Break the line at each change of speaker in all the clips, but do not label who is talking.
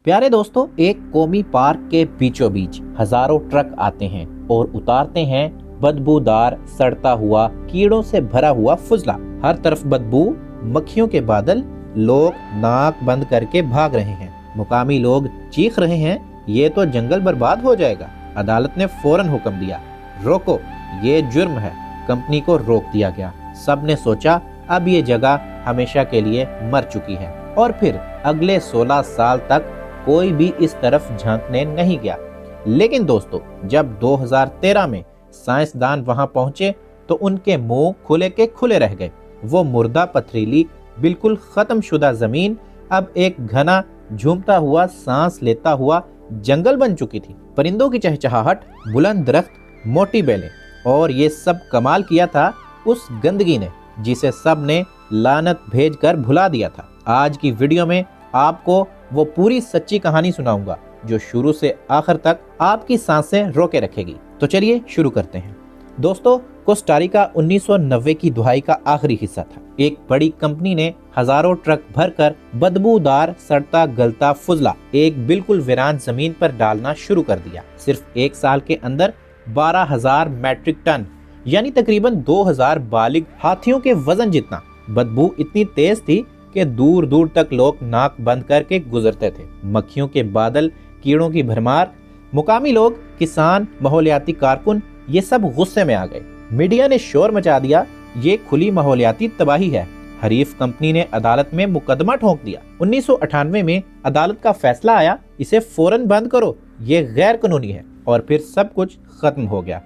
प्यारे दोस्तों, एक कौमी पार्क के बीचों बीच हजारों ट्रक आते हैं और उतारते हैं बदबूदार सड़ता हुआ कीड़ों से भरा हुआ फुजला। हर तरफ बदबू, मक्खियों के बादल, लोग नाक बंद करके भाग रहे हैं। मुकामी लोग चीख रहे हैं, ये तो जंगल बर्बाद हो जाएगा। अदालत ने फौरन हुक्म दिया, रोको, ये जुर्म है। कंपनी को रोक दिया गया। सबने सोचा अब ये जगह हमेशा के लिए मर चुकी है। और फिर अगले 16 साल तक कोई भी इस तरफ झांकने नहीं गया। लेकिन दोस्तों, जब 2013 में साइंसदान वहां पहुंचे तो उनके मुंह खुले के खुले रह गए। वो मुर्दा पथरीली बिल्कुल खत्म शुदा जमीन अब एक घना झूमता हुआ सांस लेता हुआ जंगल बन चुकी थी। परिंदों की चहचहाहट, बुलंद दरख्त, मोटी बेलें, और ये सब कमाल किया था उस गंदगी ने जिसे सब ने लानत भेजकर भुला दिया था। आज की वीडियो में आपको वो पूरी सच्ची कहानी सुनाऊंगा जो शुरू से आखिर तक आपकी सांसें रोके रखेगी। तो चलिए शुरू करते हैं। दोस्तों, कोस्टारिका 1990 की दुहाई का आखिरी हिस्सा था। एक बड़ी कंपनी ने हजारों ट्रक भरकर बदबूदार सड़ता गलता फुजला एक बिल्कुल वीरान जमीन पर डालना शुरू कर दिया। सिर्फ एक साल के अंदर 12,000 मैट्रिक टन यानी तकरीबन 2,000 बालिग हाथियों के वजन जितना। बदबू इतनी तेज थी कि दूर दूर तक लोग नाक बंद करके गुजरते थे। मक्खियों के बादल, कीड़ों की भरमार, मुकामी लोग, किसान, माहौलियाती कारकुन, ये सब गुस्से में आ गए। मीडिया ने शोर मचा दिया, ये खुली माहौलियाती तबाही है। हरीफ कंपनी ने अदालत में मुकदमा ठोक दिया। 1998 में अदालत का फैसला आया, इसे फौरन बंद करो, ये गैर कानूनी है। और फिर सब कुछ खत्म हो गया।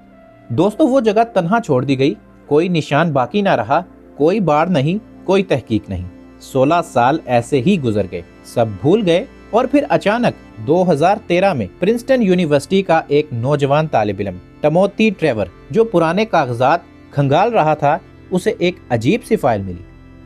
दोस्तों, वो जगह तन्हा छोड़ दी गई। कोई निशान बाकी ना रहा, कोई बाढ़ नहीं, कोई तहकीक नहीं। 16 साल ऐसे ही गुजर गए, सब भूल गए। और फिर अचानक 2013 में प्रिंसटन यूनिवर्सिटी का एक नौजवान तालिब इल्म टिमोथी ट्रेवर, जो पुराने कागजात खंगाल रहा था, उसे एक अजीब सी फाइल मिली।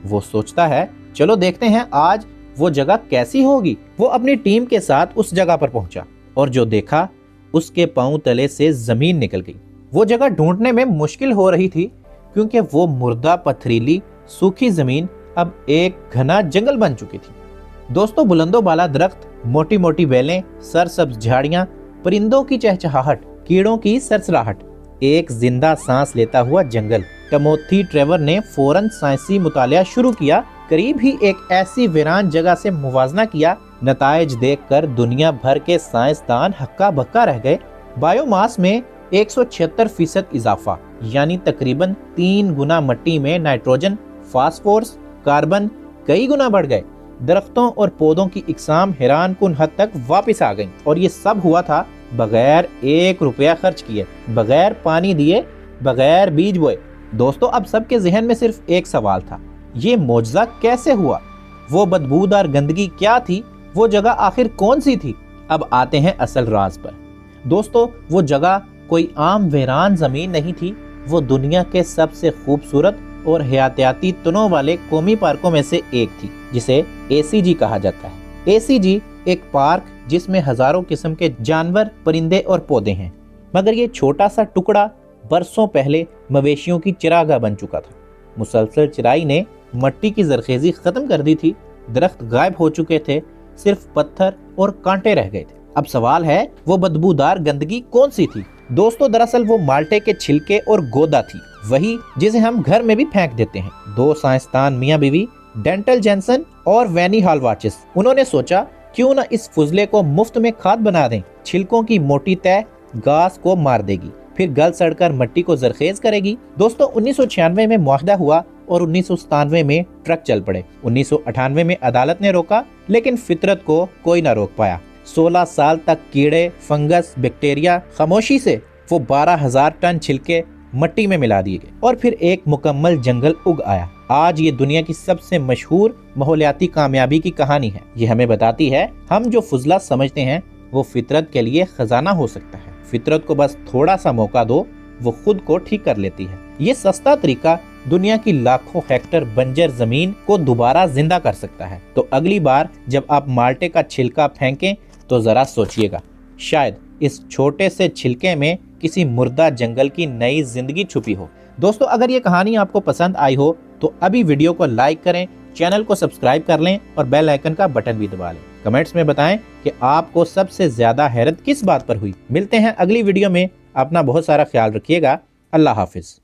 वो सोचता है, चलो देखते हैं आज वो जगह कैसी होगी। वो अपनी टीम के साथ उस जगह पर पहुंचा और जो देखा, उसके पांव तले से जमीन निकल गई। वो जगह ढूंढने में मुश्किल हो रही थी क्योंकि वो मुर्दा पथरीली सूखी जमीन अब एक घना जंगल बन चुकी थी। दोस्तों, बुलंदो बाला दरख्त, मोटी मोटी बेलें, सरसब्ज झाड़ियां, परिंदों की चहचहाहट, कीड़ों की सरसराहट, एक जिंदा सांस लेता हुआ जंगल। टिमोथी ट्रेवर ने फौरन साइंसी मुतालिया शुरू किया। करीब ही एक ऐसी वीरान जगह से मुवाजना किया। नताइज देखकर दुनिया भर के साइंसदान हक्का बक्का रह गए। बायोमास में 176% इजाफा, यानी तकरीबन 3 गुना मिट्टी में नाइट्रोजन, फास्फोरस, कार्बन कई गुना बढ़ गए। दरख्तों और पौधों की इकसाम हैरान कुन हद तक वापस आ गई। और ये सब हुआ था बगैर 1 रुपया खर्च किए, बगैर पानी दिए, बगैर बीज बोए। दोस्तों, अब सबके जहन में सिर्फ एक सवाल था, ये मौजज़ा कैसे हुआ? वो बदबूदार गंदगी क्या थी? वो जगह आखिर कौन सी थी? अब आते हैं असल राज पर। दोस्तों, वो जगह कोई आम वीरान जमीन नहीं थी। वो दुनिया के सबसे खूबसूरत और हयातियाती तनों वाले कौमी पार्कों में से एक थी, जिसे ACG कहा जाता है। ACG एक पार्क जिसमें हजारों किस्म के जानवर, परिंदे और पौधे हैं। मगर ये छोटा सा टुकड़ा बरसों पहले मवेशियों की चरागाह बन चुका था। मुसलसल चराई ने मिट्टी की जरखेजी खत्म कर दी थी। दरख्त गायब हो चुके थे, सिर्फ पत्थर और कांटे रह गए थे। अब सवाल है, वो बदबूदार गंदगी कौन सी थी? दोस्तों, दरअसल वो माल्टे के छिलके और गोदा थी, वही जिसे हम घर में भी फेंक देते हैं। 2 साइंसदान, मियां बीवी, डेंटल जेंसन और वैनी हालवाचिस, उन्होंने सोचा क्यों ना इस फुजले को मुफ्त में खाद बना दें। छिलकों की मोटी तह घास को मार देगी, फिर गल सड़कर मिट्टी को जरखेज करेगी। दोस्तों, 1996 में मुआहदा हुआ और 1997 में ट्रक चल पड़े। 1998 में अदालत ने रोका, लेकिन फितरत को कोई ना रोक पाया। 16 साल तक कीड़े, फंगस, बैक्टीरिया, खामोशी से वो 12,000 टन छिलके मिट्टी में मिला दिए गए और फिर एक मुकम्मल जंगल उग आया। आज ये दुनिया की सबसे मशहूर माहौलियाती कामयाबी की कहानी है। ये हमें बताती है, हम जो फुजला समझते हैं वो फितरत के लिए खजाना हो सकता है। फितरत को बस थोड़ा सा मौका दो, वो खुद को ठीक कर लेती है। ये सस्ता तरीका दुनिया की लाखों हेक्टर बंजर जमीन को दोबारा जिंदा कर सकता है। तो अगली बार जब आप माल्टे का छिलका फेंकें तो जरा सोचिएगा, शायद इस छोटे से छिलके में किसी मुर्दा जंगल की नई जिंदगी छुपी हो। दोस्तों, अगर ये कहानी आपको पसंद आई हो तो अभी वीडियो को लाइक करें, चैनल को सब्सक्राइब कर लें और बेल आइकन का बटन भी दबा लें। कमेंट्स में बताएं कि आपको सबसे ज्यादा हैरत किस बात पर हुई। मिलते हैं अगली वीडियो में। अपना बहुत सारा ख्याल रखिएगा। अल्लाह हाफिज।